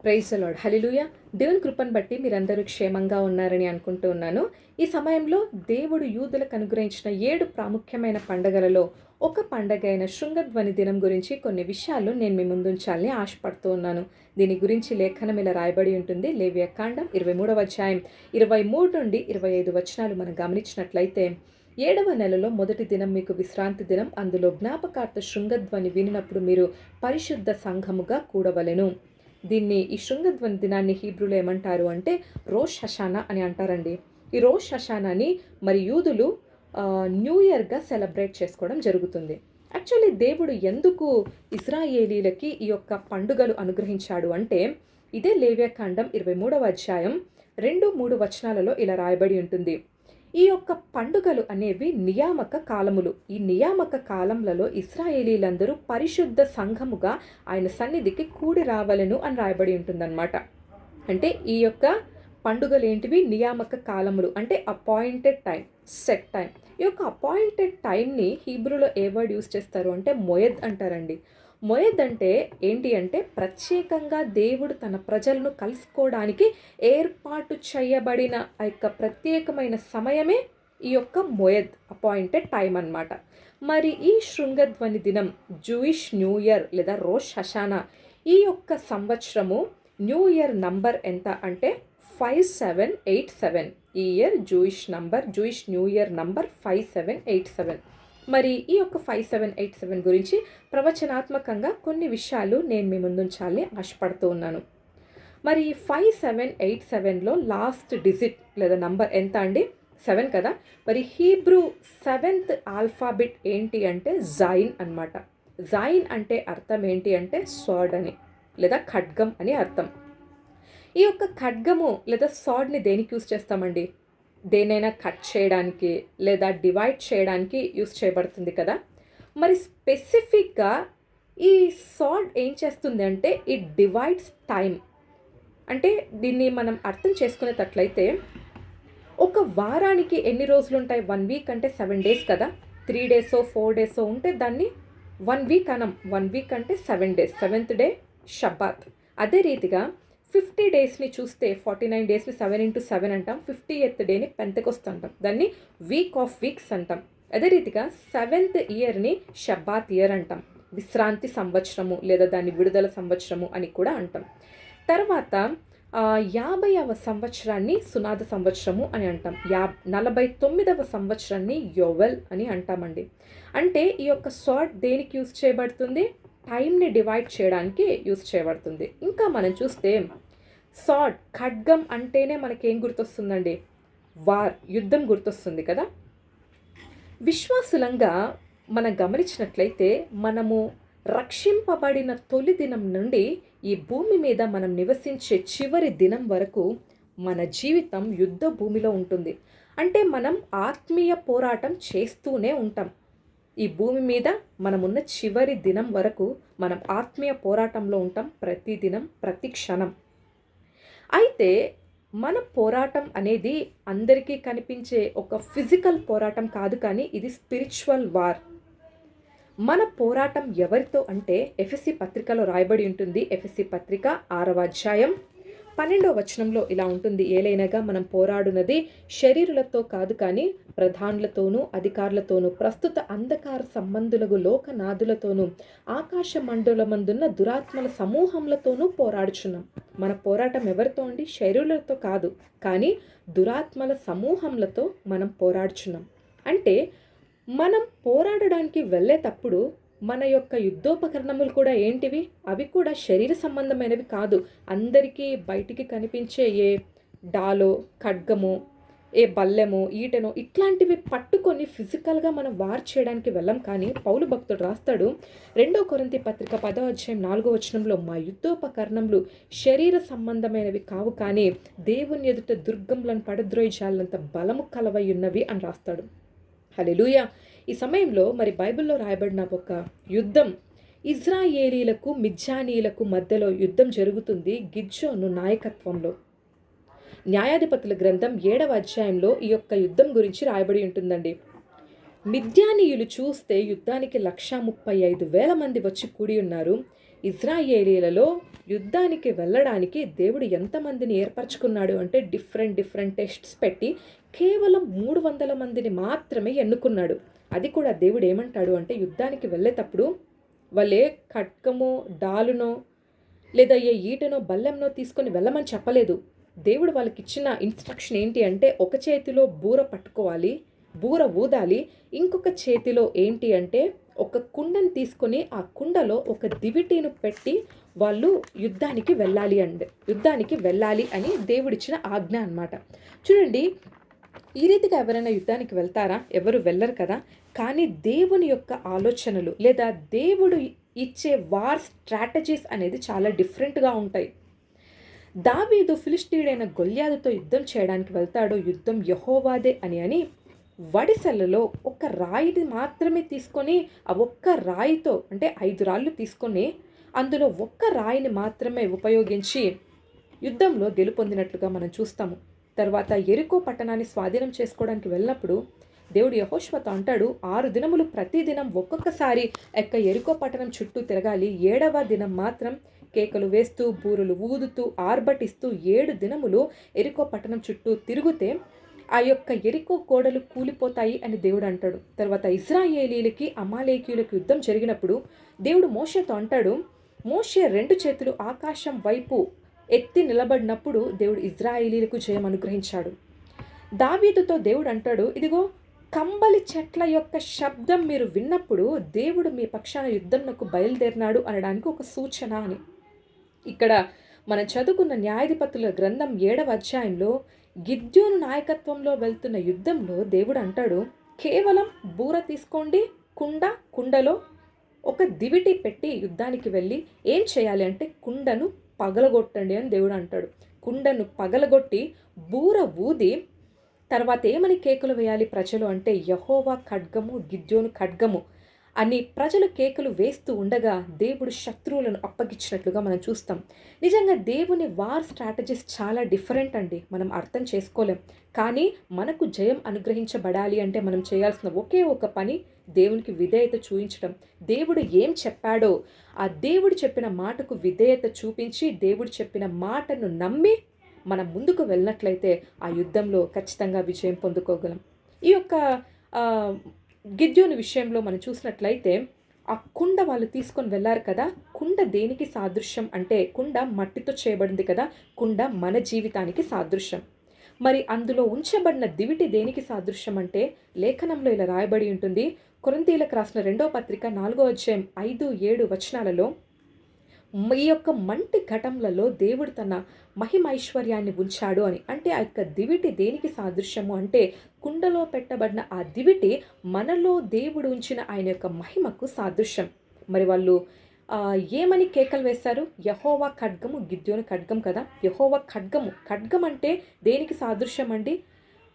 Praise the lord. హల్లెలూయా. దేవుని కృపను బట్టి మీరందరూ క్షేమంగా ఉన్నారని అనుకుంటూ ఉన్నాను. ఈ సమయంలో దేవుడు యూదులకు అనుగ్రహించిన 7 ప్రాముఖ్యమైన పండగలలో ఒక పండగ అయిన శృంగధ్వని దినం గురించి కొన్ని విషయాలు నేను మీ ముందుంచాలని ఆశపడుతూ ఉన్నాను. దీని గురించి లేఖనం ఇలా రాయబడి ఉంటుంది. లేవియకాండం 23వ అధ్యాయం 23 నుండి 25 వచనాలు మనం గమనించినట్లయితే, 7వ నెలలో మొదటి దినం మీకు విశ్రాంతి దినం. అందులో జ్ఞాపకార్థ శృంగధ్వని వినినప్పుడు మీరు పరిశుద్ధ సంఘముగా కూడవలెను. ఈ శృంగధ్వని దినాన్ని హీబ్రూలో ఏమంటారు అంటే రోష్ హషానా అని అంటారండి. ఈ రోష్ హషానాని మరి యూదులు న్యూ ఇయర్గా సెలబ్రేట్ చేసుకోవడం జరుగుతుంది. యాక్చువల్లీ దేవుడు ఎందుకు ఇజ్రాయేలీలకి ఈ యొక్క పండుగలు అనుగ్రహించాడు అంటే, ఇదే లేవ్యకాండం 23వ అధ్యాయం 2-3 వచనాలలో ఇలా రాయబడి ఉంటుంది. ఈ యొక్క పండుగలు అనేవి నియామక కాలములు. ఈ నియామక కాలంలో ఇశ్రాయేలీలందరూ పరిశుద్ధ సంఘముగా ఆయన సన్నిధికి కూడి రావలను అని రాయబడి ఉంటుందన్నమాట. అంటే ఈ యొక్క పండుగలు ఏంటివి? నియామక కాలములు, అంటే అపాయింటెడ్ టైం, సెట్ టైం. ఈ యొక్క అపాయింటెడ్ టైంని హీబ్రూలో ఏ వర్డ్ యూజ్ చేస్తారు అంటే మొయద్ అంటారండి. మొయద్ అంటే ఏంటి అంటే, ప్రత్యేకంగా దేవుడు తన ప్రజలను కలుసుకోవడానికి ఏర్పాటు చేయబడిన ఆ యొక్క ప్రత్యేకమైన సమయమే ఈ యొక్క మొయద్, అపాయింటెడ్ టైం అన్నమాట. మరి ఈ శృంగధ్వని దినం జూయిష్ న్యూ ఇయర్ లేదా రోష్ హషానా, ఈ యొక్క సంవత్సరము న్యూ ఇయర్ నంబర్ ఎంత అంటే 5787. ఈ year Jewish new year number 5787. మరి ఈ యొక్క 5787 గురించి ప్రవచనాత్మకంగా కొన్ని విషయాలు నేను మీ ముందుంచాలని ఆశపడుతూ ఉన్నాను. మరి 5787లో లాస్ట్ డిజిట్ లేదా నంబర్ ఎంత అండి? 7 కదా. మరి హీబ్రూ 7th ఆల్ఫాబెట్ ఏంటి అంటే జైన్ అన్నమాట. జైన్ అంటే అర్థం ఏంటి అంటే స్వర్డ్ అని లేదా ఖడ్గం అని అర్థం. ఈ యొక్క ఖడ్గము లేదా స్వర్డ్ని దేనికి యూజ్ చేస్తామండి? దేనైనా కట్ చేయడానికి లేదా డివైడ్ చేయడానికి యూస్ చేయబడుతుంది కదా. మరి స్పెసిఫిక్గా ఈ సార్డ్ ఏం చేస్తుంది అంటే ఇట్ డివైడ్స్ టైం. అంటే దీన్ని మనం అర్థం చేసుకునేటట్లయితే, ఒక వారానికి ఎన్ని రోజులు ఉంటాయి? 1 వీక్ అంటే 7 days కదా. 3 days 4 days ఉంటే దాన్ని 1 వీక్ అనం. 1 వీక్ అంటే 7 days. 7th day Sabbath. అదే రీతిగా 50 daysని చూస్తే 49 daysని 7 into 7 అంటాం. 50th డేని పెంతెకొస్తు అంటాం. దాన్ని వీక్ ఆఫ్ వీక్స్ అంటాం. అదే రీతిగా 7th ఇయర్ని షబ్బాత్ ఇయర్ అంటాం. విశ్రాంతి సంవత్సరము లేదా దాన్ని విడుదల సంవత్సరము అని కూడా అంటాం. తర్వాత 50వ సంవత్సరాన్ని సునాద సంవత్సరము అని అంటాం. 49వ సంవత్సరాన్ని యోవెల్ అని అంటామండి. అంటే ఈ యొక్క సార్ట్ దేనికి యూజ్ చేయబడుతుంది? టైంని డివైడ్ చేయడానికి యూజ్ చేయబడుతుంది. ఇంకా మనం చూస్తే సార్డ్, ఖడ్గం అంటేనే మనకేం గుర్తొస్తుందండి? వార్, యుద్ధం గుర్తొస్తుంది కదా. విశ్వాసులంగా మనం గమనించినట్లయితే, మనము రక్షింపబడిన తొలి దినం నుండి ఈ భూమి మీద మనం నివసించే చివరి దినం వరకు మన జీవితం యుద్ధ భూమిలో ఉంటుంది. అంటే మనం ఆత్మీయ పోరాటం చేస్తూనే ఉంటాం. ఈ భూమి మీద మనమున్న చివరి దినం వరకు మనం ఆత్మీయ పోరాటంలో ఉంటాం, ప్రతి దినం, ప్రతి క్షణం. అయితే మన పోరాటం అనేది అందరికీ కనిపించే ఒక ఫిజికల్ పోరాటం కాదు, కానీ ఇది స్పిరిచువల్ వార్. మన పోరాటం ఎవరితో అంటే ఎఫెసీ పత్రికలో రాయబడి ఉంటుంది. ఎఫెసీ పత్రిక 6వ అధ్యాయం 12వ వచనంలో ఇలా ఉంటుంది. ఏలైనగా మనం పోరాడునది శరీరులతో కాదు, కానీ ప్రధానులతోనూ అధికారులతోనూ ప్రస్తుత అంధకార సంబంధులకు లోకనాథులతోనూ ఆకాశ మండలమందున్న దురాత్మల సమూహములతోనూ పోరాడుచున్నాం. మన పోరాటం ఎవరితో అండి? శరీరులతో కాదు, కానీ దురాత్మల సమూహములతో మనం పోరాడుచున్నాం. అంటే మనం పోరాడడానికి వెళ్ళేటప్పుడు మన యొక్క యుద్ధోపకరణములు కూడా ఏంటివి? అవి కూడా శరీర సంబంధమైనవి కాదు. అందరికీ బయటికి కనిపించే ఏ డాలో, ఖడ్గము, ఏ బల్లెమో, ఈటెనో ఇట్లాంటివి పట్టుకొని ఫిజికల్గా మనం వార్ చేయడానికి వెళ్ళం. కానీ పౌలు భక్తుడు రాస్తాడు 2 కొరింథీ పత్రిక 10వ అధ్యాయం 4వ వచనంలో, మా యుద్ధోపకరణములు శరీర సంబంధమైనవి కావు, కానీ దేవుని ఎదుట దుర్గములను పడద్రోయించాలంత బలము కలవై ఉన్నవి అని రాస్తాడు. హల్లెలూయా. ఈ సమయంలో మరి బైబిల్లో రాయబడిన ఒక యుద్ధం, ఇజ్రాయేలీలకు మిద్యానీయులకు మధ్యలో యుద్ధం జరుగుతుంది గిద్యోను నాయకత్వంలో. న్యాయాధిపతుల గ్రంథం 7వ అధ్యాయంలో ఈ యొక్క యుద్ధం గురించి రాయబడి ఉంటుందండి. మిద్యానీయులు చూస్తే యుద్ధానికి 135,000 మంది వచ్చి కూడి ఉన్నారు. ఇజ్రాయేలీలలో యుద్ధానికి వెళ్ళడానికి దేవుడు ఎంతమందిని ఏర్పరచుకున్నాడు అంటే డిఫరెంట్ టెస్ట్స్ పెట్టి కేవలం 300 మందిని మాత్రమే ఎన్నుకున్నాడు. అది కూడా దేవుడు ఏమంటాడు అంటే యుద్ధానికి వెళ్ళేటప్పుడు వాళ్ళే ఖడ్గమో డాలునో లేదా ఏ ఈటనో బల్లెంనో తీసుకొని వెళ్ళమని చెప్పలేదు. దేవుడు వాళ్ళకి ఇచ్చిన ఇన్స్ట్రక్షన్ ఏంటి అంటే ఒక చేతిలో బూర పట్టుకోవాలి, బూర ఊదాలి, ఇంకొక చేతిలో ఏంటి అంటే ఒక కుండను తీసుకొని ఆ కుండలో ఒక దివిటీను పెట్టి వాళ్ళు యుద్ధానికి వెళ్ళాలి అని దేవుడిచ్చిన ఆజ్ఞ అన్నమాట. చూడండి, ఈ రీతిగా ఎవరైనా యుద్ధానికి వెళ్తారా? ఎవరు వెళ్ళరు కదా. కానీ దేవుని యొక్క ఆలోచనలు లేదా దేవుడు ఇచ్చే వార్ స్ట్రాటజీస్ అనేది చాలా డిఫరెంట్గా ఉంటాయి. దావీదు ఫిలిష్తీయుడైన గొల్యాదుతో యుద్ధం చేయడానికి వెళ్తాడు. యుద్ధం యెహోవాదే అని వడిసెలలో ఒక రాయిని మాత్రమే తీసుకొని ఆ ఒక్క రాయితో అంటే 5 రాళ్ళు తీసుకొని అందులో ఒక్క రాయిని మాత్రమే ఉపయోగించి యుద్ధంలో గెలుపొందినట్లుగా మనం చూస్తాము. తర్వాత యెరికో పట్టణాన్ని స్వాధీనం చేసుకోవడానికి వెళ్ళినప్పుడు దేవుడు యెహోషువతో అంటాడు, 6 దినములు ప్రతిదినం ఒక్కొక్కసారి యెరికో పట్టణం చుట్టూ తిరగాలి. 7వ దినం మాత్రం కేకలు వేస్తూ బూరులు ఊదుతూ ఆర్భటిస్తూ 7 దినములు యెరికో పట్టణం చుట్టూ తిరిగితే ఆ యొక్క యెరికో గోడలు కూలిపోతాయి అని దేవుడు అంటాడు. తర్వాత ఇశ్రాయేలీలకి అమాలేకీయులకి యుద్ధం జరిగినప్పుడు దేవుడు మోషేతో అంటాడు, మోషే 2 చేతులు ఆకాశం వైపు ఎత్తి నిలబడినప్పుడు దేవుడు ఇశ్రాయేలీలకు జయం అనుగ్రహించాడు. దావీదుతో దేవుడు అంటాడు, ఇదిగో కంబలి చెట్ల యొక్క శబ్దం మీరు విన్నప్పుడు దేవుడు మీ పక్షాన యుద్ధంకు బయలుదేరినాడు అనడానికి ఒక సూచన అని. ఇక్కడ మనం చదువుకున్న న్యాయాధిపతుల గ్రంథం 7వ అధ్యాయంలో గిద్యోను నాయకత్వంలో వెళ్తున్న యుద్ధంలో దేవుడు అంటాడు, కేవలం బూర తీసుకోండి, కుండలో ఒక దివిటి పెట్టి యుద్ధానికి వెళ్ళి ఏం చేయాలి అంటే కుండను పగలగొట్టండి అని దేవుడు అంటాడు. కుండను పగలగొట్టి బూర ఊది తర్వాత ఏమని కేకలు వేయాలి ప్రజలు అంటే యెహోవా ఖడ్గము గిద్యోను ఖడ్గము అని ప్రజలు కేకలు వేస్తూ ఉండగా దేవుడు శత్రువులను అప్పగించినట్లుగా మనం చూస్తాం. నిజంగా దేవుని వార్ స్ట్రాటజీస్ చాలా డిఫరెంట్ అండి, మనం అర్థం చేసుకోలేం. కానీ మనకు జయం అనుగ్రహించబడాలి అంటే మనం చేయాల్సిన ఒకే ఒక పని దేవునికి విధేయత చూపించడం. దేవుడు ఏం చెప్పాడో ఆ దేవుడు చెప్పిన మాటకు విధేయత చూపించి దేవుడు చెప్పిన మాటను నమ్మి మనం ముందుకు వెళ్ళినట్లయితే ఆ యుద్ధంలో ఖచ్చితంగా విజయం పొందుకోగలం. ఈ యొక్క గిద్యోను విషయంలో మనం చూసినట్లయితే ఆ కుండ వాళ్ళు తీసుకొని వెళ్ళారు కదా. కుండ దేనికి సాదృశ్యం అంటే కుండ మట్టితో చేయబడింది కదా. కుండ మన జీవితానికి సాదృశ్యం. మరి అందులో ఉంచబడిన దివిటి దేనికి సాదృశ్యం అంటే లేఖనంలో ఇలా రాయబడి ఉంటుంది. కొరింథీయులకు రాసిన 2వ పత్రిక 4వ అధ్యాయం 5-7 వచనాలలో ఈ యొక్క మంటి ఘటంలలో దేవుడు తన మహిమైశ్వర్యాన్ని ఉంచాడు అని. అంటే ఆ యొక్క దివిటి దేనికి సాదృశ్యము అంటే కుండలో పెట్టబడిన ఆ దివిటి మనలో దేవుడు ఉంచిన ఆయన యొక్క మహిమకు సాదృశ్యం. మరి వాళ్ళు ఏమని కేకలు వేశారు? యెహోవా ఖడ్గము గిద్యోను ఖడ్గం కదా. యెహోవా ఖడ్గం అంటే దేనికి సాదృశ్యం అండి?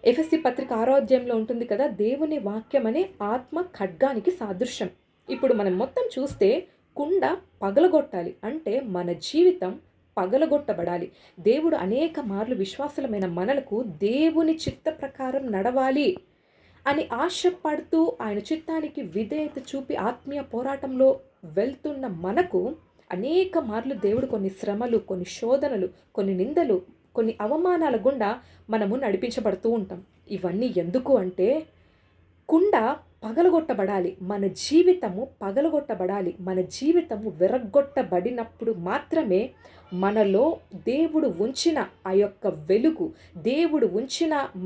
ఎఫెసీ పత్రిక 6వ అధ్యాయంలో ఉంటుంది కదా, దేవుని వాక్యం అనే ఆత్మ ఖడ్గానికి సాదృశ్యం. ఇప్పుడు మనం మొత్తం చూస్తే కుండ పగలగొట్టాలి అంటే మన జీవితం పగలగొట్టబడాలి. దేవుడు అనేక మార్లు విశ్వాసులమైన మనలకు దేవుని చిత్త ప్రకారం నడవాలి అని ఆశపడుతూ ఆయన చిత్తానికి విధేయత చూపి ఆత్మీయ పోరాటంలో వెళ్తున్న మనకు అనేక మార్లు దేవుడు కొన్ని శ్రమలు, కొన్ని శోధనలు, కొన్ని నిందలు, కొన్ని అవమానాల గుండా మనము నడిపించబడుతూ ఉంటాం. ఇవన్నీ ఎందుకు అంటే కుండ పగలగొట్టబడాలి, మన జీవితము పగలగొట్టబడాలి. మన జీవితము విరగ్గొట్టబడినప్పుడు మాత్రమే మనలో దేవుడు ఉంచిన ఆ యొక్క వెలుగు, దేవుడు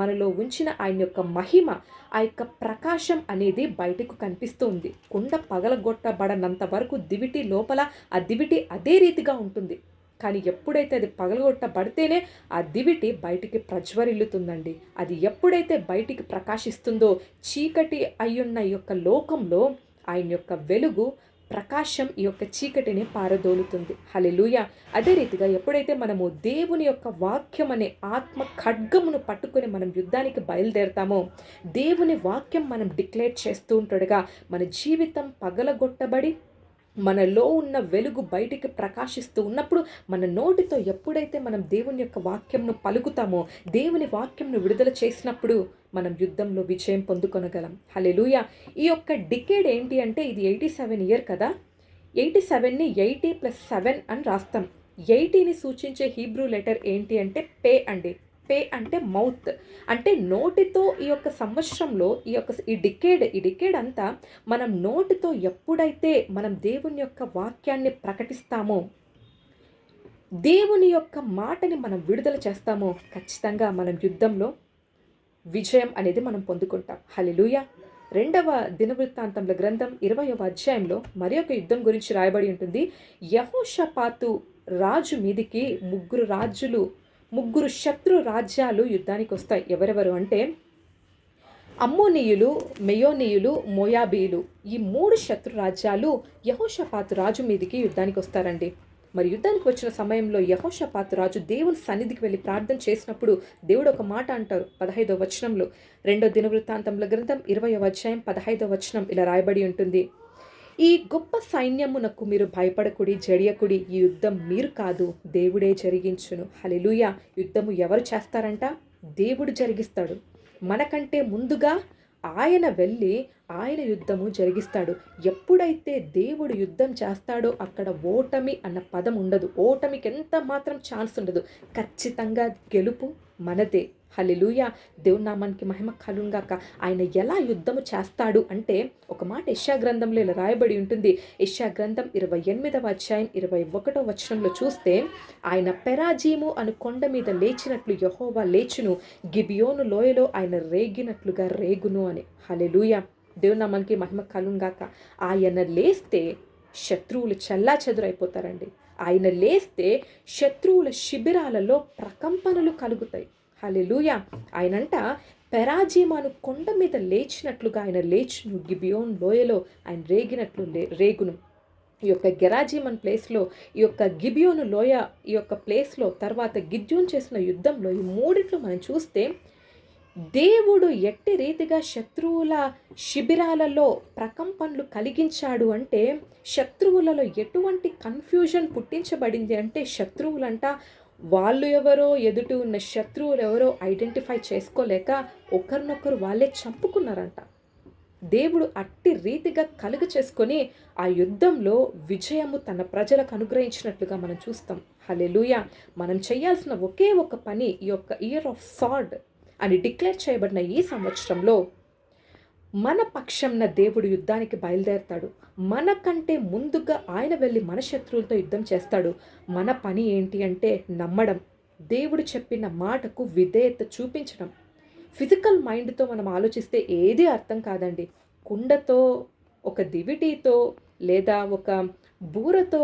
మనలో ఉంచిన ఆయన యొక్క మహిమ, ఆ యొక్క ప్రకాశం అనేది బయటకు కనిపిస్తూ ఉంది. కుండ పగలగొట్టబడనంత వరకు దివిటి లోపల ఆ దివిటి అదే రీతిగా ఉంటుంది. కానీ ఎప్పుడైతే అది పగలగొట్టబడితేనే ఆ దివిటి బయటికి ప్రజ్వరిల్లుతుందండి. అది ఎప్పుడైతే బయటికి ప్రకాశిస్తుందో చీకటి అయ్యున్న ఈ యొక్క లోకంలో ఆయన యొక్క వెలుగు ప్రకాశం ఈ యొక్క చీకటిని పారదోలుతుంది. హల్లెలూయా. అదే రీతిగా ఎప్పుడైతే మనము దేవుని యొక్క వాక్యం అనే ఆత్మ ఖడ్గమును పట్టుకొని మనం యుద్ధానికి బయలుదేరతామో, దేవుని వాక్యం మనం డిక్లేర్ చేస్తూ ఉంటాడుగా మన జీవితం పగలగొట్టబడి మనలో ఉన్న వెలుగు బయటికి ప్రకాశిస్తూ ఉన్నప్పుడు మన నోటితో ఎప్పుడైతే మనం దేవుని యొక్క వాక్యంను పలుకుతామో, దేవుని వాక్యంను విడుదల చేసినప్పుడు మనం యుద్ధంలో విజయం పొందుకొనగలం. హల్లెలూయా. ఈ యొక్క డికేడ్ ఏంటి అంటే ఇది 87 ఇయర్ కదా. 87ని 80+7 అని రాస్తాం. 80ని సూచించే హీబ్రూ లెటర్ ఏంటి అంటే పే అండి. పే అంటే మౌత్. అంటే నోటితో ఈ యొక్క సంవత్సరంలో ఈ డికేడ్ అంతా మనం నోటితో ఎప్పుడైతే మనం దేవుని యొక్క వాక్యాన్ని ప్రకటిస్తామో, దేవుని యొక్క మాటని మనం విడుదల చేస్తామో, ఖచ్చితంగా మనం యుద్ధంలో విజయం అనేది మనం పొందుకుంటాం. హల్లెలూయా! రెండవ దినవృత్తాంతముల గ్రంథం 20వ అధ్యాయంలో మరి ఒక యుద్ధం గురించి రాయబడి ఉంటుంది. యెహోషాపాతు రాజు మీదికి ముగ్గురు శత్రు రాజ్యాలు యుద్ధానికి వస్తాయి. ఎవరెవరు అంటే అమ్మోనీయులు, మెయోనీయులు, మోయాబీయులు. ఈ 3 శత్రు రాజ్యాలు యెహోషాపాతు రాజు మీదికి యుద్ధానికి వస్తారండి. మరి యుద్ధానికి వచ్చిన సమయంలో యెహోషాపాతు రాజు దేవుని సన్నిధికి వెళ్ళి ప్రార్థన చేసినప్పుడు దేవుడు ఒక మాట అంటారు 15వ వచనంలో. రెండో దినవృత్తాంతముల గ్రంథం 20వ అధ్యాయం 15వ వచనం ఇలా రాయబడి ఉంటుంది. ఈ గొప్ప సైన్యమునకు మీరు భయపడకుడి, జడియకుడి. ఈ యుద్ధం మీరు కాదు, దేవుడే జరిగించును. హల్లెలూయా! యుద్ధము ఎవరు చేస్తారంట? దేవుడు జరిగిస్తాడు. మనకంటే ముందుగా ఆయన వెళ్ళి ఆయన యుద్ధము జరిగిస్తాడు. ఎప్పుడైతే దేవుడు యుద్ధం చేస్తాడో అక్కడ ఓటమి అన్న పదం ఉండదు. ఓటమికి ఎంత మాత్రం ఛాన్స్ ఉండదు. ఖచ్చితంగా గెలుపు మనదే. హల్లెలూయా! దేవుని నామానికి మహిమ కలుగుగాక. ఆయన ఎలా యుద్ధము చేస్తాడు అంటే ఒక మాట యెషయా గ్రంథంలో ఇలా రాయబడి ఉంటుంది. యెషయా గ్రంథం 28వ అధ్యాయం 21వ వచనంలో చూస్తే, ఆయన పెరాజీము అను కొండ మీద లేచినట్లు యెహోవా లేచును, గిబియోను లోయలో ఆయన రేగినట్లుగా రేగును అని. హల్లెలూయా! దేవుని నామానికి మహిమ కలుగుగాక. ఆయన లేస్తే శత్రువులు చెల్లాచెదురైపోతారండి. ఆయన లేస్తే శత్రువుల శిబిరాలలో ప్రకంపనలు కలుగుతాయి. హల్లెలూయా! ఆయనంట పెరాజీమాను కొండ మీద లేచినట్లుగా ఆయన లేచును, గిబియోన్ లోయలో ఆయన రేగినట్లు రేగును. ఈ యొక్క గెరాజీమన్ ప్లేస్లో, ఈ యొక్క గిబియోను లోయ ఈ యొక్క ప్లేస్లో, తర్వాత గిద్యోన్ చేసిన యుద్ధంలో ఈ మూడిట్లో మనం చూస్తే దేవుడు ఎట్టి రీతిగా శత్రువుల శిబిరాలలో ప్రకంపనలు కలిగించాడు అంటే, శత్రువులలో ఎటువంటి కన్ఫ్యూజన్ పుట్టించబడింది అంటే, శత్రువులంట వాళ్ళు ఎవరో, ఎదుటి ఉన్న శత్రువులు ఎవరో ఐడెంటిఫై చేసుకోలేక ఒకరినొకరు వాళ్ళే చంపుకున్నారంట. దేవుడు అట్టి రీతిగా కలుగ చేసుకొని ఆ యుద్ధంలో విజయము తన ప్రజలకు అనుగ్రహించినట్లుగా మనం చూస్తాం. హల్లెలూయా! మనం చేయాల్సిన ఒకే ఒక పని, ఈ యొక్క ఇయర్ ఆఫ్ సార్డ్ అని డిక్లేర్ చేయబడిన ఈ సంవత్సరంలో మన పక్షంన దేవుడు యుద్ధానికి బయలుదేరతాడు. మనకంటే ముందుగా ఆయన వెళ్ళి మన శత్రువులతో యుద్ధం చేస్తాడు. మన పని ఏంటి అంటే నమ్మడం, దేవుడు చెప్పిన మాటకు విధేయత చూపించడం. ఫిజికల్ మైండ్తో మనం ఆలోచిస్తే ఏది అర్థం కాదండి. కుండతో, ఒక దివిటీతో లేదా ఒక బూరతో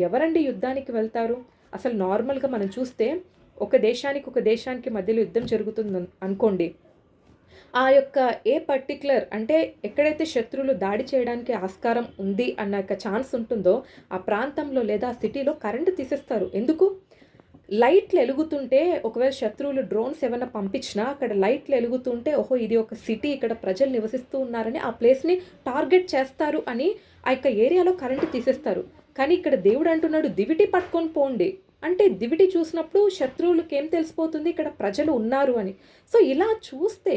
ఎవరండి యుద్ధానికి వెళ్తారు? అసలు నార్మల్గా మనం చూస్తే ఒక దేశానికి మధ్యలో యుద్ధం జరుగుతుంది అనుకోండి. ఆ యొక్క ఏ పర్టిక్యులర్ అంటే ఎక్కడైతే శత్రువులు దాడి చేయడానికి ఆస్కారం ఉంది అన్న యొక్క ఛాన్స్ ఉంటుందో ఆ ప్రాంతంలో లేదా సిటీలో కరెంటు తీసేస్తారు. ఎందుకు? లైట్లు ఎలుగుతుంటే, ఒకవేళ శత్రువులు డ్రోన్స్ ఏమైనా పంపించినా అక్కడ లైట్లు ఎలుగుతుంటే ఓహో ఇది ఒక సిటీ, ఇక్కడ ప్రజలు నివసిస్తూ ఉన్నారని ఆ ప్లేస్ని టార్గెట్ చేస్తారు అని ఆ యొక్క ఏరియాలో కరెంటు తీసేస్తారు. కానీ ఇక్కడ దేవుడు అంటున్నాడు దివిటి పట్టుకొని పోండి అంటే, దివిటి చూసినప్పుడు శత్రువులకి ఏం తెలిసిపోతుంది ఇక్కడ ప్రజలు ఉన్నారు అని. సో ఇలా చూస్తే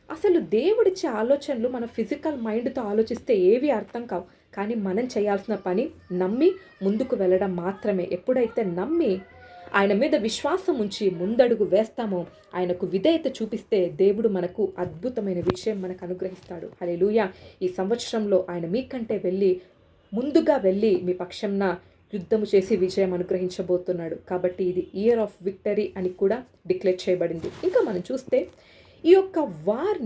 అసలు దేవుడిచ్చే ఆలోచనలు మన ఫిజికల్ మైండ్తో ఆలోచిస్తే ఏవి అర్థం కావు. కానీ మనం చేయాల్సిన పని నమ్మి ముందుకు వెళ్ళడం మాత్రమే. ఎప్పుడైతే నమ్మి ఆయన మీద విశ్వాసం ఉంచి ముందడుగు వేస్తామో, ఆయనకు విధేయత చూపిస్తే దేవుడు మనకు అద్భుతమైన విజయం మనకు అనుగ్రహిస్తాడు. హల్లెలూయా! ఈ సంవత్సరంలో ఆయన మీకంటే ముందుగా వెళ్ళి మీ పక్షంన యుద్ధము చేసి విజయం అనుగ్రహించబోతున్నాడు. కాబట్టి ఇది ఇయర్ ఆఫ్ విక్టరీ అని కూడా డిక్లేర్ చేయబడింది. ఇంకా మనం చూస్తే ఈ యొక్క వార్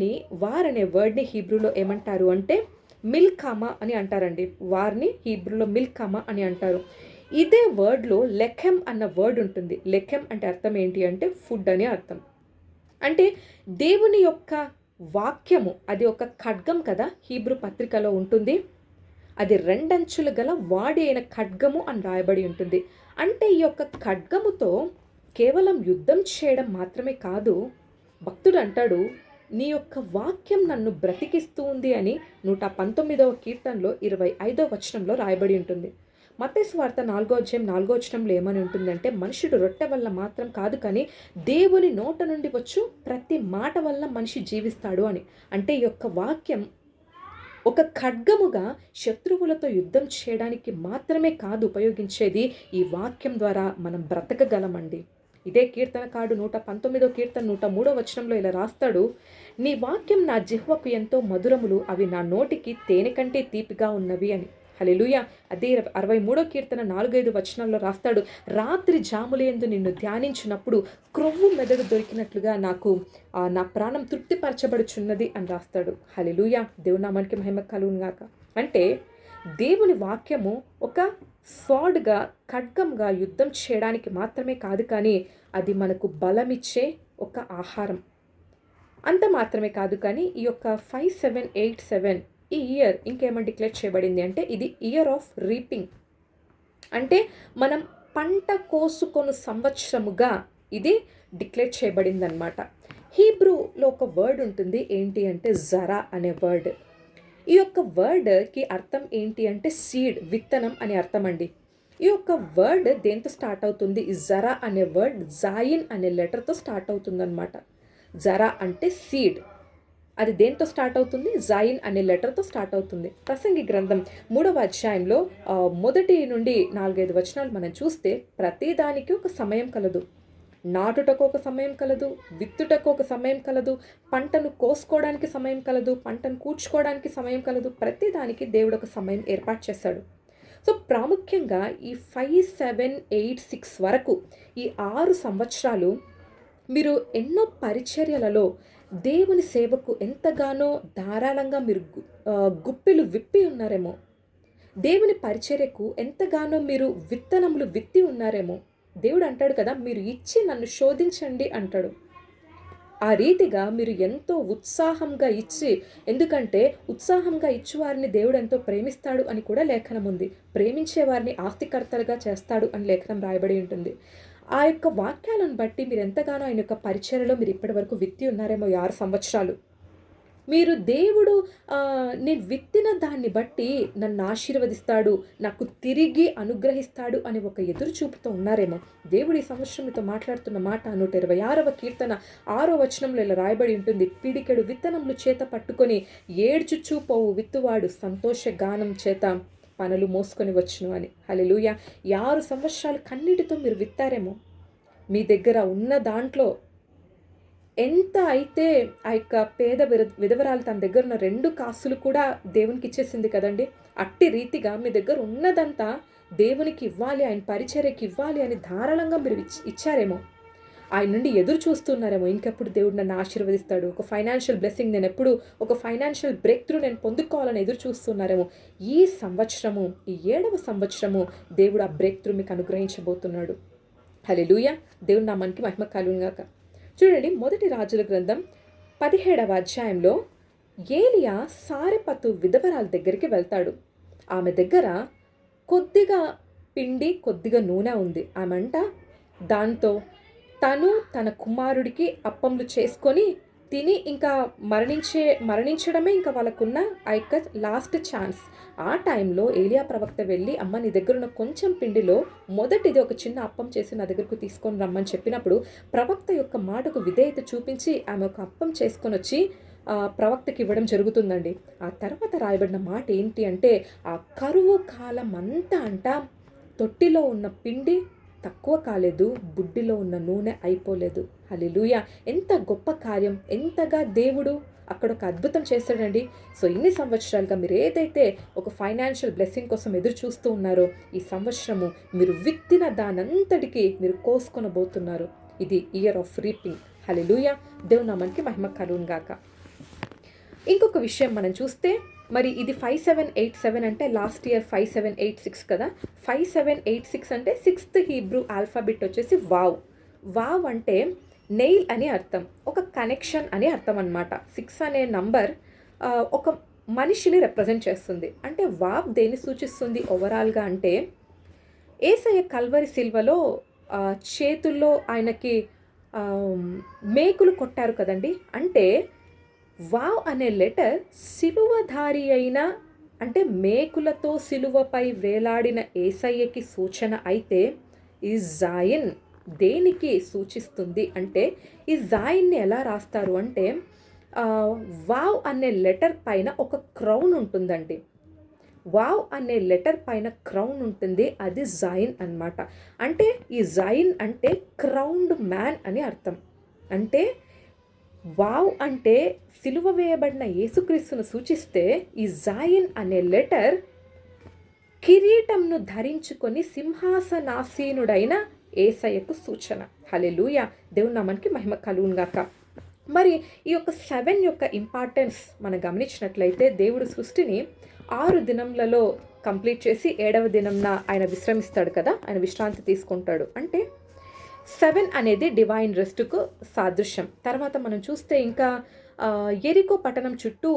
అనే వర్డ్ని హీబ్రూలో ఏమంటారు అంటే మిల్కామా అని అంటారండి. వార్ని హీబ్రూలో మిల్కామా అని అంటారు. ఇదే వర్డ్లో లెఖెం అన్న వర్డ్ ఉంటుంది. లెఖెం అంటే అర్థం ఏంటి అంటే ఫుడ్ అని అర్థం. అంటే దేవుని యొక్క వాక్యము అది ఒక ఖడ్గం కదా, హీబ్రూ పత్రికలో ఉంటుంది. అది 2 అంచులు గల వాడి అయిన ఖడ్గము అని రాయబడి ఉంటుంది. అంటే ఈ యొక్క ఖడ్గముతో కేవలం యుద్ధం చేయడం మాత్రమే కాదు. భక్తుడు అంటాడు, నీ యొక్క వాక్యం నన్ను బ్రతికిస్తూ ఉంది అని 119వ కీర్తనలో 25వ వచనంలో రాయబడి ఉంటుంది. మత్తయి సువార్త 4వ అధ్యాయం 4వ వచనంలో ఏమని ఉంటుందంటే, మనుషుడు రొట్టె వల్ల మాత్రం కాదు కానీ దేవుని నోట నుండి వచ్చు ప్రతి మాట వల్ల మనిషి జీవిస్తాడు అని. అంటే ఈ యొక్క వాక్యం ఒక ఖడ్గముగా శత్రువులతో యుద్ధం చేయడానికి మాత్రమే కాదు ఉపయోగించేది, ఈ వాక్యం ద్వారా మనం బ్రతకగలమండి. ఇదే కీర్తనకారుడు 119 కీర్తన 103 వచనంలో ఇలా రాస్తాడు, నీ వాక్యం నా జిహ్వకు ఎంతో మధురములు, అవి నా నోటికి తేనె కంటే తీపిగా ఉన్నవి అని. హల్లెలూయా. అదే 63 కీర్తన 4-5 వచనాల్లో రాస్తాడు, రాత్రి జాములయందు నిన్ను ధ్యానించినప్పుడు క్రొవ్వు మెదడు దొరికినట్లుగా నాకు నా ప్రాణం తృప్తిపరచబడుచున్నది అని రాస్తాడు. హల్లెలూయా. దేవుని నామానికి మహిమ కలుగును గాక. అంటే దేవుని వాక్యము ఒక స్వార్డ్‌గా, ఖడ్గంగా యుద్ధం చేయడానికి మాత్రమే కాదు కానీ, అది మనకు బలమిచ్చే ఒక ఆహారం. అంత మాత్రమే కాదు కానీ, ఈ యొక్క 5787 ఈ ఇయర్ ఇంకేమని డిక్లేర్ చేయబడింది అంటే, ఇది ఇయర్ ఆఫ్ రీపింగ్. అంటే మనం పంట కోసుకొను సంవత్సరముగా ఇది డిక్లేర్ చేయబడిందనమాట. హీబ్రూలో ఒక వర్డ్ ఉంటుంది, ఏంటి అంటే జరా అనే వర్డ్. ఈ యొక్క వర్డ్కి అర్థం ఏంటి అంటే సీడ్, విత్తనం అనే అర్థం అండి. ఈ యొక్క వర్డ్ దేంతో స్టార్ట్ అవుతుంది? జరా అనే వర్డ్ జాయిన్ అనే లెటర్తో స్టార్ట్ అవుతుందన్నమాట. జరా అంటే సీడ్, అది దేంతో స్టార్ట్ అవుతుంది? జాయిన్ అనే లెటర్తో స్టార్ట్ అవుతుంది. ప్రసంగి గ్రంథం 3వ అధ్యాయంలో 1 నుండి 4-5 వచనాలు మనం చూస్తే, ప్రతిదానికి ఒక సమయం కలదు. నాటుటకు ఒక సమయం కలదు, విత్తుటకు ఒక సమయం కలదు, పంటను కోసుకోవడానికి సమయం కలదు, పంటను కూర్చుకోవడానికి సమయం కలదు. ప్రతిదానికి దేవుడు ఒక సమయం ఏర్పాటు చేశాడు. సో ప్రాముఖ్యంగా ఈ 5786 వరకు, ఈ 6 సంవత్సరాలు మీరు ఎన్నో పరిచర్యలలో దేవుని సేవకు ఎంతగానో ధారాళంగా మీరు గుప్పిలు విప్పి ఉన్నారేమో. దేవుని పరిచర్యకు ఎంతగానో మీరు విత్తనములు విత్తి ఉన్నారేమో. దేవుడు అంటాడు కదా, మీరు ఇచ్చి నన్ను శోధించండి అంటాడు. ఆ రీతిగా మీరు ఎంతో ఉత్సాహంగా ఇచ్చి, ఎందుకంటే ఉత్సాహంగా ఇచ్చువారిని దేవుడు ఎంతో ప్రేమిస్తాడు అని కూడా లేఖనం ఉంది. ప్రేమించే వారిని ఆస్తికర్తలుగా చేస్తాడు అని లేఖనం రాయబడి ఉంటుంది. ఆ యొక్క వాక్యాలను బట్టి మీరు ఎంతగానో ఆయన యొక్క పరిచర్యలో మీరు ఇప్పటి వరకు విత్తి ఉన్నారేమో 6 సంవత్సరాలు. మీరు దేవుడు నేను విత్తిన దాన్ని బట్టి నన్ను ఆశీర్వదిస్తాడు, నాకు తిరిగి అనుగ్రహిస్తాడు అని ఒక ఎదురు చూపుతో ఉన్నారేమో. దేవుడు ఈ సంవత్సరం మీతో మాట్లాడుతున్న మాట 126వ కీర్తన 6వ వచనంలో ఇలా రాయబడి ఉంటుంది, పిడికెడు విత్తనములు చేత పట్టుకొని ఏడ్చుచూ పోవు విత్తువాడు సంతోష గానం చేత పనులు మోసుకొని వచ్చును అని. హల్లెలూయా. 6 సంవత్సరాలు కన్నీటితో మీరు విత్తారేమో. మీ దగ్గర ఉన్న దాంట్లో ఎంత అయితే ఆ యొక్క పేద విధవరాలు తన దగ్గర ఉన్న 2 కాసులు కూడా దేవునికి ఇచ్చేసింది కదండి. అట్టి రీతిగా మీ దగ్గర ఉన్నదంతా దేవునికి ఇవ్వాలి, ఆయన పరిచర్యకి ఇవ్వాలి అని ధారాళంగా మీరు ఇచ్చారేమో. ఆయన నుండి ఎదురు చూస్తున్నారేమో, ఇంకెప్పుడు దేవుడు నన్ను ఆశీర్వదిస్తాడు, ఒక ఫైనాన్షియల్ బ్లెస్సింగ్ నేను ఎప్పుడు, ఒక ఫైనాన్షియల్ బ్రేక్ త్రూ నేను పొందుకోవాలని ఎదురు చూస్తున్నారేమో. ఈ సంవత్సరము, ఈ 7వ సంవత్సరము దేవుడు ఆ బ్రేక్ త్రూ మీకు అనుగ్రహించబోతున్నాడు. హల్లెలూయా. దేవుని నామానికి మహిమ కలుగును గాక. చూడండి, 1 రాజుల గ్రంథం 17వ అధ్యాయంలో ఏలియా సారెపతు విధవరాల దగ్గరికి వెళ్తాడు. ఆమె దగ్గర కొద్దిగా పిండి, కొద్దిగా నూనె ఉంది. ఆమె అంట దాంతో తను తన కుమారుడికి అప్పములు చేసుకొని తిని ఇంకా మరణించడమే ఇంకా వాళ్ళకున్న ఆ యొక్క లాస్ట్ ఛాన్స్. ఆ టైంలో ఏలియా ప్రవక్త వెళ్ళి, అమ్మ నీ దగ్గర ఉన్న కొంచెం పిండిలో మొదటిది ఒక చిన్న అప్పం చేసి నా దగ్గరకు తీసుకొని రమ్మని చెప్పినప్పుడు, ప్రవక్త యొక్క మాటకు విధేయత చూపించి ఆమె ఒక అప్పం చేసుకొని వచ్చి ప్రవక్తకి ఇవ్వడం జరుగుతుందండి. ఆ తర్వాత రాయబడిన మాట ఏంటి అంటే, ఆ కరువు కాలం అంతా అంట తొట్టిలో ఉన్న పిండి తక్కువ కాలేదు, బుడ్డిలో ఉన్న నూనె అయిపోలేదు. హల్లెలూయా. ఎంత గొప్ప కార్యం, ఎంతగా దేవుడు అక్కడ ఒక అద్భుతం చేస్తాడండి. సో ఇన్ని సంవత్సరాలుగా మీరు ఏదైతే ఒక ఫైనాన్షియల్ బ్లెస్సింగ్ కోసం ఎదురు చూస్తూ ఉన్నారో, ఈ సంవత్సరము మీరు విత్తిన దానంతటికి మీరు కోసుకొనబోతున్నారు. ఇది ఇయర్ ఆఫ్ రీపింగ్. హల్లెలూయా. దేవుని నామానికి మహిమ కలుగును గాక. ఇంకొక విషయం మనం చూస్తే, మరి ఇది 5787 అంటే లాస్ట్ ఇయర్ 5786 కదా. 5786 అంటే 6th హీబ్రూ ఆల్ఫాబెట్ వచ్చేసి వావ్. వావ్ అంటే నెయిల్ అని అర్థం, ఒక కనెక్షన్ అని అర్థం అనమాట. 6 అనే నంబర్ ఒక మనిషిని రిప్రజెంట్ చేస్తుంది. అంటే వావ్ దేన్ని సూచిస్తుంది ఓవరాల్గా అంటే, యేసయ్య కల్వరి సిల్వలో చేతుల్లో ఆయనకి మేకులు కొట్టారు కదండి. అంటే వావ్ అనే లెటర్ సిలువధారి అయిన, అంటే మేకులతో సిలువపై వేలాడిన యేసయ్యకి సూచన అయితే, ఈ జాయిన్ దేనికి సూచిస్తుంది అంటే, ఈ జాయిన్ని ఎలా రాస్తారు అంటే, ఆహ్, వావ్ అనే లెటర్ పైన ఒక క్రౌన్ ఉంటుందండి. వావ్ అనే లెటర్ పైన క్రౌన్ ఉంటుంది. అది జైన్ అన్నమాట. అంటే ఈ జైన్ అంటే క్రౌన్డ్ మ్యాన్ అని అర్థం. అంటే వావ్ అంటే సిలువ వేయబడిన యేసుక్రీస్తును సూచిస్తే, ఈ జాయిన్ అనే లెటర్ కిరీటంను ధరించుకొని సింహాసనాసీనుడైన యేసయ్యకు సూచన. హల్లెలూయా! దేవుని నామానికి మహిమ కలుగును గాక. మరి ఈ యొక్క 7 యొక్క ఇంపార్టెన్స్ మనం గమనించినట్లయితే, దేవుడు సృష్టిని 6 దినములలో కంప్లీట్ చేసి 7వ దినంన ఆయన విశ్రమిస్తాడు కదా! ఆయన విశ్రాంతి తీసుకుంటాడు. అంటే 7 అనేది డివైన్ రెస్ట్‌కు సాదృశ్యం. తర్వాత మనం చూస్తే ఇంకా యెరికో పట్టణం చుట్టూ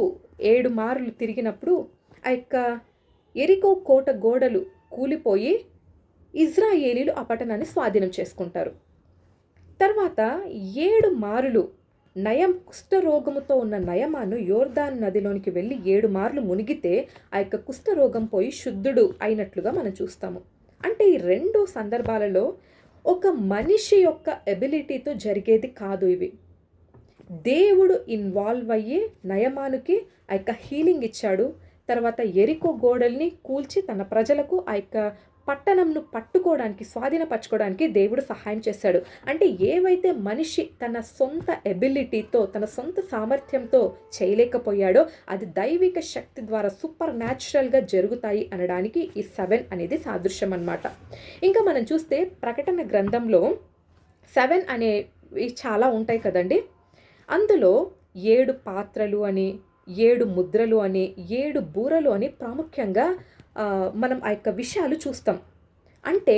7 మార్లు తిరిగినప్పుడు ఆ యొక్క యెరికో కోట గోడలు కూలిపోయి ఇజ్రాయేలీలు ఆ పట్టణాన్ని స్వాధీనం చేసుకుంటారు. తర్వాత 7 మారులు కుష్ఠరోగముతో ఉన్న నయమాను యోర్దాను నదిలోనికి వెళ్ళి 7 మార్లు మునిగితే ఆ యొక్క కుష్ఠరోగం పోయి శుద్ధుడు అయినట్లుగా మనం చూస్తాము. అంటే ఈ 2 సందర్భాలలో ఒక మనిషి యొక్క ఎబిలిటీతో జరిగేది కాదు ఇవి. దేవుడు ఇన్వాల్వ్ అయ్యి నయమానుకి ఆ యొక్క హీలింగ్ ఇచ్చాడు. తర్వాత యెరికో గోడల్ని కూల్చి తన ప్రజలకు ఆ యొక్క పట్టణంను పట్టుకోవడానికి, స్వాధీనపరచుకోవడానికి దేవుడు సహాయం చేశాడు. అంటే ఏవైతే మనిషి తన సొంత ఎబిలిటీతో, తన సొంత సామర్థ్యంతో చేయలేకపోయాడో అది దైవిక శక్తి ద్వారా సూపర్ న్యాచురల్గా జరుగుతాయి అనడానికి ఈ 7 అనేది సాదృశ్యం అన్నమాట. ఇంకా మనం చూస్తే ప్రకటన గ్రంథంలో 7 అనేవి చాలా ఉంటాయి కదండి. అందులో 7 పాత్రలు అని, 7 ముద్రలు అని, 7 బూరలు అని ప్రాముఖ్యంగా మనం ఆ యొక్క విషయాలు చూస్తాం. అంటే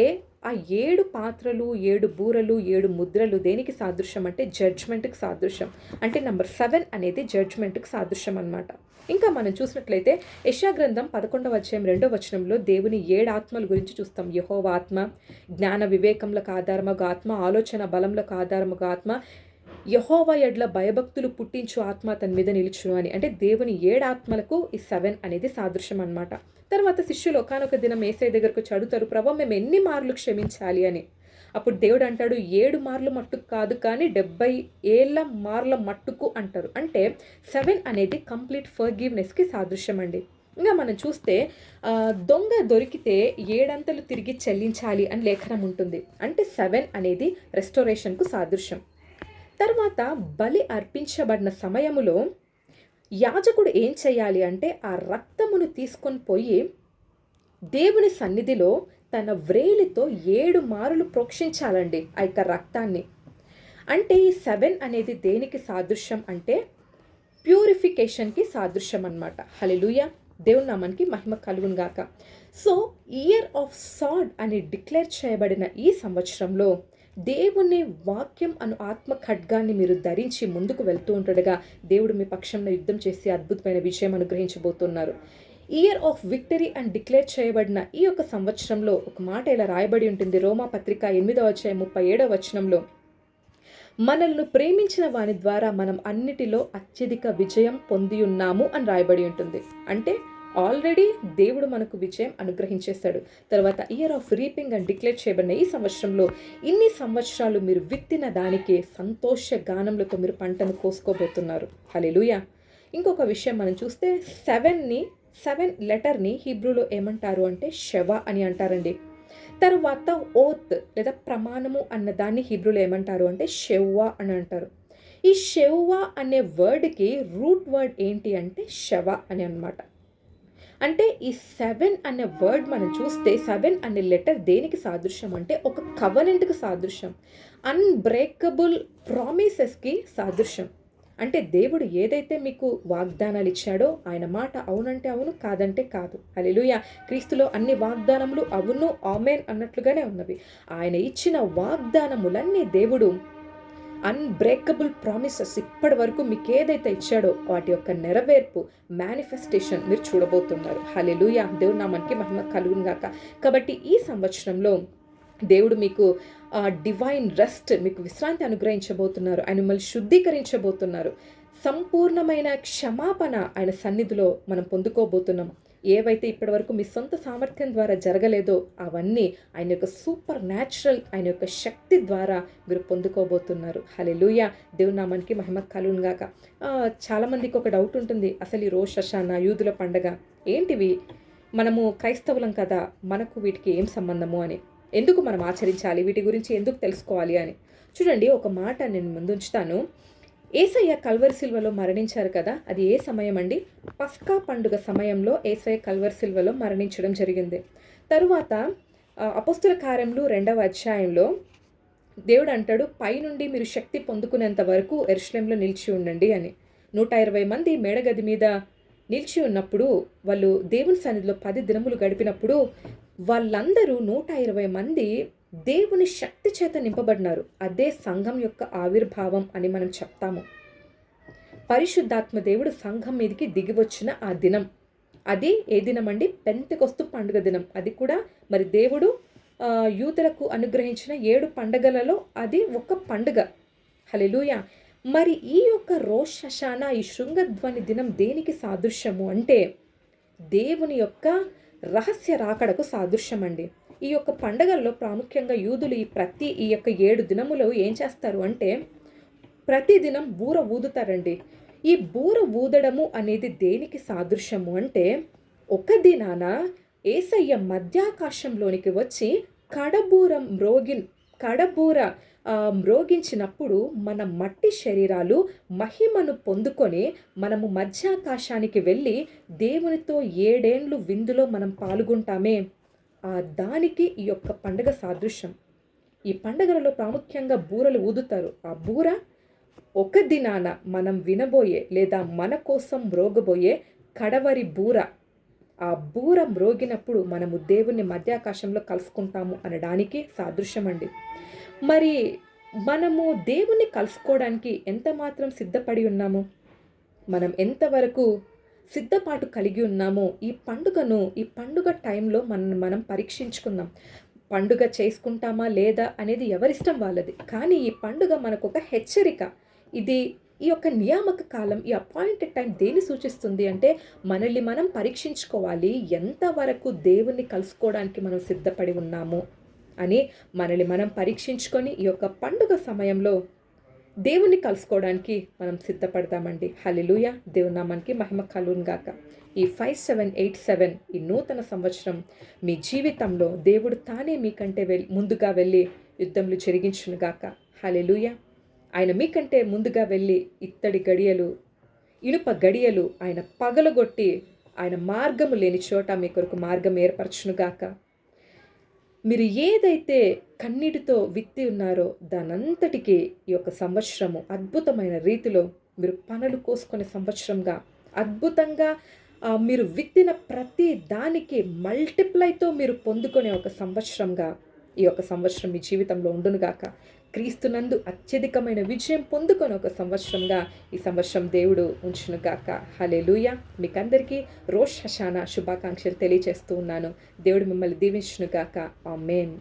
ఆ 7 పాత్రలు, 7 బూరలు, 7 ముద్రలు దేనికి సాదృశ్యం అంటే జడ్జ్మెంట్కి సాదృశ్యం. అంటే నెంబర్ 7 అనేది జడ్జ్మెంట్కి సాదృశ్యం అన్నమాట. ఇంకా మనం చూసినట్లయితే యెషయా గ్రంథం 11వ అధ్యాయం 2వ వచనంలో దేవుని 7 ఆత్మల గురించి చూస్తాం. యెహోవా ఆత్మ, జ్ఞాన వివేకములకు ఆధారముగా ఆత్మ, ఆలోచన బలములకు ఆధారముగా ఆత్మ, యెహోవా యెడల భయభక్తులు పుట్టించు ఆత్మ అతని మీద నిలుచును అని. అంటే దేవుని 7 ఆత్మలకు ఈ 7 అనేది సాదృశ్యం అన్నమాట. తర్వాత శిష్యులు ఒకానొక దినం యేసయ్య దగ్గరకు వచ్చి అడుగుతారు, ప్రభువా మేము ఎన్ని మార్లు క్షమించాలి అని. అప్పుడు దేవుడు అంటాడు, 7 మార్లు మట్టుకు కాదు కానీ 70 ఏళ్ళ మార్ల మట్టుకు అంటారు. అంటే 7 అనేది కంప్లీట్ ఫర్గివ్నెస్కి సాదృశ్యం అండి. ఇంకా మనం చూస్తే దొంగ దొరికితే 7 అంతలు తిరిగి చెల్లించాలి అని లేఖనం ఉంటుంది. అంటే 7 అనేది రెస్టోరేషన్కు సాదృశ్యం. తర్వాత బలి అర్పించబడిన సమయములో యాజకుడు ఏం చేయాలి అంటే ఆ రక్తమును తీసుకొని పోయి దేవుని సన్నిధిలో తన వ్రేలితో 7 మారులు ప్రోక్షించాలండి ఆ యొక్క రక్తాన్ని. అంటే ఈ 7 అనేది దేనికి సాదృశ్యం అంటే ప్యూరిఫికేషన్కి సాదృశ్యం అన్నమాట. హల్లెలూయా! దేవుని నామానికి మహిమ కలుగును గాక. సో ఇయర్ ఆఫ్ సాడ్ అని డిక్లేర్ చేయబడిన ఈ సంవత్సరంలో దేవుని వాక్యం అను ఆత్మ ఖడ్గాన్ని మీరు ధరించి ముందుకు వెళ్తూ ఉంటుండగా దేవుడు మీ పక్షంలో యుద్ధం చేసి అద్భుతమైన విజయం అనుగ్రహించబోతున్నారు. ఇయర్ ఆఫ్ విక్టరీ అని డిక్లేర్ చేయబడిన ఈ యొక్క సంవత్సరంలో ఒక మాట ఇలా రాయబడి ఉంటుంది. రోమా పత్రిక 8వ అధ్యాయం 37వ వచనంలో, మనల్ని ప్రేమించిన వాని ద్వారా మనం అన్నిటిలో అత్యధిక విజయం పొంది ఉన్నాము అని రాయబడి ఉంటుంది. అంటే ఆల్రెడీ దేవుడు మనకు విజయం అనుగ్రహించేశాడు. తర్వాత ఇయర్ ఆఫ్ రీపింగ్ అని డిక్లేర్ చేయబడిన ఈ సంవత్సరంలో ఇన్ని సంవత్సరాలు మీరు విత్తిన దానికి సంతోష గానములతో మీరు పంటను కోసుకోబోతున్నారు. హల్లెలూయా! ఇంకొక విషయం మనం చూస్తే 7 లెటర్ని హీబ్రూలో ఏమంటారు అంటే షెవ అని అంటారండి. తర్వాత ఓత్ లేదా ప్రమాణము అన్న దాన్ని హీబ్రూలో ఏమంటారు అంటే షెవ్వా అని అంటారు. ఈ షెవ్వా అనే వర్డ్కి రూట్ వర్డ్ ఏంటి అంటే షెవ అని అన్నమాట. అంటే ఈ 7 అనే వర్డ్ మనం చూస్తే 7 అనే లెటర్ దేనికి సాదృశ్యం అంటే ఒక కవనెంట్కి సాదృశ్యం, అన్బ్రేకబుల్ ప్రామిసెస్కి సాదృశ్యం. అంటే దేవుడు ఏదైతే మీకు వాగ్దానాలు ఇచ్చాడో ఆయన మాట అవునంటే అవును, కాదంటే కాదు. హల్లెలూయా! క్రీస్తులో అన్ని వాగ్దానములు అవును, ఆమేన్ అన్నట్లుగానే ఉన్నవి. ఆయన ఇచ్చిన వాగ్దానములన్నీ దేవుడు అన్బ్రేకబుల్ ప్రామిసెస్ ఇప్పటి వరకు మీకు ఏదైతే ఇచ్చాడో వాటి యొక్క నెరవేర్పు, మేనిఫెస్టేషన్ మీరు చూడబోతున్నారు. హల్లెలూయా! దేవుని నామానికి మహిమ కలుగును గాక. కాబట్టి ఈ సంవత్సరంలో దేవుడు మీకు డివైన్ రెస్ట్, మీకు విశ్రాంతి అనుగ్రహించబోతున్నారు. ఆయన మిమ్మల్ని శుద్ధీకరించబోతున్నారు. సంపూర్ణమైన క్షమాపణ ఆయన సన్నిధిలో మనం పొందుకోబోతున్నాం. ఏవైతే ఇప్పటివరకు మీ సొంత సామర్థ్యం ద్వారా జరగలేదో అవన్నీ ఆయన యొక్క సూపర్ న్యాచురల్, ఆయన యొక్క శక్తి ద్వారా మీరు పొందుకోబోతున్నారు. హల్లెలూయా! దేవుని నామానికి మహిమ కలుగును గాక. చాలామందికి ఒక డౌట్ ఉంటుంది. అసలు ఈ రోష్ హషానా, యూదుల పండగ ఏంటివి? మనము క్రైస్తవులం కదా, మనకు వీటికి ఏం సంబంధము అని, ఎందుకు మనం ఆచరించాలి, వీటి గురించి ఎందుకు తెలుసుకోవాలి అని. చూడండి, ఒక మాట నేను ముందుంచుతాను. యేసయ్య కల్వరి సిలువలో మరణించారు కదా, అది ఏ సమయం అండి? పస్కా పండుగ సమయంలో యేసయ్య కల్వరి సిలువలో మరణించడం జరిగింది. తరువాత అపోస్తుల కార్యములు 2వ అధ్యాయంలో దేవుడు అంటాడు, పైనుండి మీరు శక్తి పొందుకునేంత వరకు యెరూషలేములో నిలిచి ఉండండి అని. 120 మంది మేడగది మీద నిలిచి ఉన్నప్పుడు, వాళ్ళు దేవుని సన్నిధిలో 10 దినములు గడిపినప్పుడు, వాళ్ళందరూ 120 మంది దేవుని శక్తి చేత నింపబడినారు. అదే సంఘం యొక్క ఆవిర్భావం అని మనం చెప్తాము. పరిశుద్ధాత్మ దేవుడు సంఘం మీదకి దిగివచ్చిన ఆ దినం, అది ఏ దినం అండి? పెంతెకొస్తు పండుగ దినం. అది కూడా మరి దేవుడు యూదులకు అనుగ్రహించిన 7 పండగలలో అది ఒక పండుగ. హల్లెలూయా! మరి ఈ యొక్క రోష్ హషానా, ఈ శృంగధ్వని దినం దేనికి సాదృశ్యము అంటే, దేవుని యొక్క రహస్య రాకడకు సాదృశ్యం అండి. ఈ యొక్క పండగల్లో ప్రాముఖ్యంగా యూదులు ఈ యొక్క 7 దినములు ఏం చేస్తారు అంటే, ప్రతిదినం బూర ఊదుతారండి. ఈ బూర ఊదడము అనేది దేనికి సాదృశ్యము అంటే, ఒక దినాన యేసయ్య మధ్యాకాశంలోనికి వచ్చి కడబూర మ్రోగించినప్పుడు మన మట్టి శరీరాలు మహిమను పొందుకొని మనము మధ్యాకాశానికి వెళ్ళి దేవునితో 7 ఏండ్లు విందులో మనం పాల్గొంటామే, దానికి ఈ యొక్క పండుగ సాదృశ్యం. ఈ పండుగలలో ప్రాముఖ్యంగా బూరలు ఊదుతారు. ఆ బూర ఒక దినాన మనం వినబోయే లేదా మన కోసం మ్రోగబోయే కడవరి బూర. ఆ బూర మ్రోగినప్పుడు మనము దేవుని మధ్యాకాశంలో కలుసుకుంటాము అనడానికి సాదృశ్యం అండి. మరి మనము దేవుణ్ణి కలుసుకోవడానికి ఎంత మాత్రం సిద్ధపడి ఉన్నాము, మనం ఎంతవరకు సిద్ధపాటు కలిగి ఉన్నామో, ఈ పండుగ టైంలో మనం పరీక్షించుకుందాం. పండుగ చేసుకుంటామా లేదా అనేది ఎవరిష్టం వాళ్ళది. కానీ ఈ పండుగ మనకు ఒక హెచ్చరిక. ఈ యొక్క నియామక కాలం, ఈ అపాయింటెడ్ టైం దేన్ని సూచిస్తుంది అంటే, మనల్ని మనం పరీక్షించుకోవాలి, ఎంతవరకు దేవుణ్ణి కలుసుకోవడానికి మనం సిద్ధపడి ఉన్నాము అని మనల్ని మనం పరీక్షించుకొని ఈ యొక్క పండుగ సమయంలో దేవుణ్ణి కలుసుకోవడానికి మనం సిద్ధపడతామండి. హల్లెలూయా! దేవుని నామానికి మహిమ కలుగును గాక. ఈ 5787 ఈ నూతన సంవత్సరం మీ జీవితంలో దేవుడు తానే మీకంటే ముందుగా వెళ్ళి యుద్ధములు జరిగించును గాక. హల్లెలూయా! ఆయన మీకంటే ముందుగా వెళ్ళి ఇత్తడి గడియలు, ఇనుప గడియలు ఆయన పగలగొట్టి, ఆయన మార్గము లేని చోట మీ కొరకు మార్గం ఏర్పరచునుగాక. మీరు ఏదైతే కన్నీటితో విత్తి ఉన్నారో దానంతటికీ ఈ యొక్క సంవత్సరము అద్భుతమైన రీతిలో మీరు పనులు కోసుకునే సంవత్సరంగా, అద్భుతంగా మీరు విత్తిన ప్రతి దానికి మల్టిప్లైతో మీరు పొందుకునే ఒక సంవత్సరంగా ఈ యొక్క సంవత్సరం మీ జీవితంలో ఉండునుగాక. క్రీస్తునందు అత్యధికమైన విజయం పొందుకొని ఒక సంవత్సరంగా ఈ సంవత్సరం దేవుడు ఉంచునుగాక. హల్లెలూయా! మీకందరికీ రోష్ హషానా శుభాకాంక్షలు తెలియజేస్తూ ఉన్నాను. దేవుడు మిమ్మల్ని దీవించునుగాక. ఆమేన్.